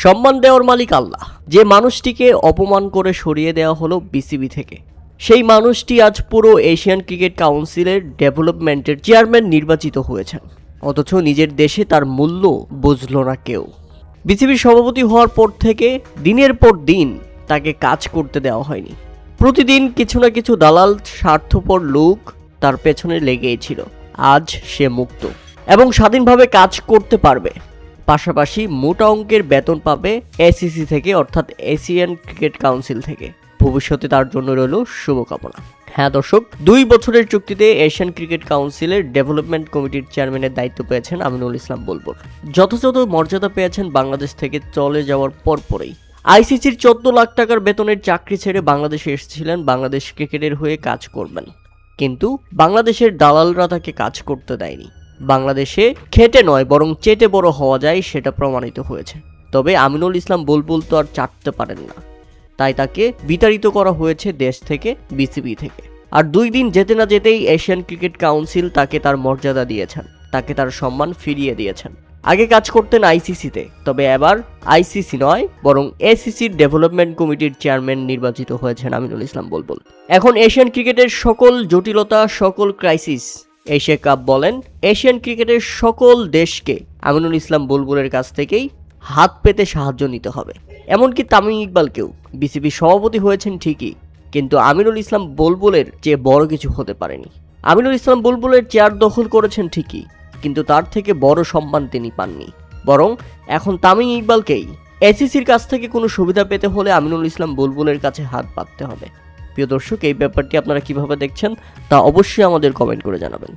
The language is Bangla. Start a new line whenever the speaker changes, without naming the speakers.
সম্মান দেওয়ার মালিক আল্লাহ। যে মানুষটিকে অপমান করে সরিয়ে দেওয়া হলো বিসিবি থেকে, সেই মানুষটি আজ পুরো এশিয়ান ক্রিকেট কাউন্সিলের ডেভেলপমেন্টের চেয়ারম্যান নির্বাচিত হয়েছেন, অথচ নিজের দেশে তার মূল্য বুঝল না কেউ। বিসিবির সভাপতি হওয়ার পর থেকে দিনের পর দিন তাকে কাজ করতে দেওয়া হয়নি। প্রতিদিন কিছু না কিছু দালাল স্বার্থপর লোক তার পেছনে লেগেই ছিল। আজ সে মুক্ত এবং স্বাধীনভাবে কাজ করতে পারবে, পাশাপাশি মোটা অঙ্কের বেতন পাবে এসিসি থেকে, অর্থাৎ এশিয়ান ক্রিকেট কাউন্সিল থেকে। ভবিষ্যতে তার জন্য রইল শুভকামনা। হ্যাঁ দর্শক, 2 বছরের চুক্তিতে এশিয়ান ক্রিকেট কাউন্সিলের ডেভেলপমেন্ট কমিটির চেয়ারম্যানের দায়িত্ব পেয়েছেন আমিনুল ইসলাম বুলবুল। যথাযথ মর্যাদা পেয়েছেন বাংলাদেশ থেকে চলে যাওয়ার পরপরই। আইসিসির 14 লাখ টাকার বেতনের চাকরি ছেড়ে বাংলাদেশে এসেছিলেন বাংলাদেশ ক্রিকেটের হয়ে কাজ করবেন, কিন্তু বাংলাদেশের দালালরা তাকে কাজ করতে দেয়নি। বাংলাদেশে খেটে নয় বরং চেটে বড় হওয়া যায় সেটা প্রমাণিত হয়েছে। তবে আমিনুল ইসলাম বুলবুল তো আর চাটতে পারেন না, তাই তাকে বিতাড়িত করা হয়েছে দেশ থেকে, বিসিবি থেকে। আর 2 দিন যেতে না যেতেই এশিয়ান ক্রিকেট কাউন্সিল তাকে তার মর্যাদা দিয়েছেন, তাকে তার সম্মান ফিরিয়ে দিয়েছেন। আগে কাজ করতেন আইসিসিতে, তবে এবার আইসিসি নয় বরং এসিসির ডেভেলপমেন্ট কমিটির চেয়ারম্যান নির্বাচিত হয়েছেন আমিনুল ইসলাম বুলবুল। এখন এশিয়ান ক্রিকেটের সকল জটিলতা, সকল ক্রাইসিস, এশিয়া কাপ বলেন, এশিয়ান ক্রিকেটের সকল দেশকে আমিনুল ইসলাম বুলবুলের কাছ থেকেই হাত পেতে সাহায্য নিতে হবে। এমনকি তামিম ইকবালকেও। বিসিবি সভাপতি হয়েছেন ঠিকই, কিন্তু আমিনুল ইসলাম বুলবুলের চেয়ে বড় কিছু হতে পারেনি। আমিনুল ইসলাম বুলবুলের চেয়ার দখল করেছেন ঠিকই, কিন্তু তার থেকে বড় সম্মান তিনি পাননি। বরং এখন তামিম ইকবালকেই এসিসির কাছ থেকে কোনো সুবিধা পেতে হলে আমিনুল ইসলাম বুলবুলের কাছে হাত পাততে হবে। প্রিয় দর্শক, এই ব্যাপারটি আপনারা কিভাবে দেখছেন তা অবশ্যই আমাদের কমেন্ট করে জানাবেন।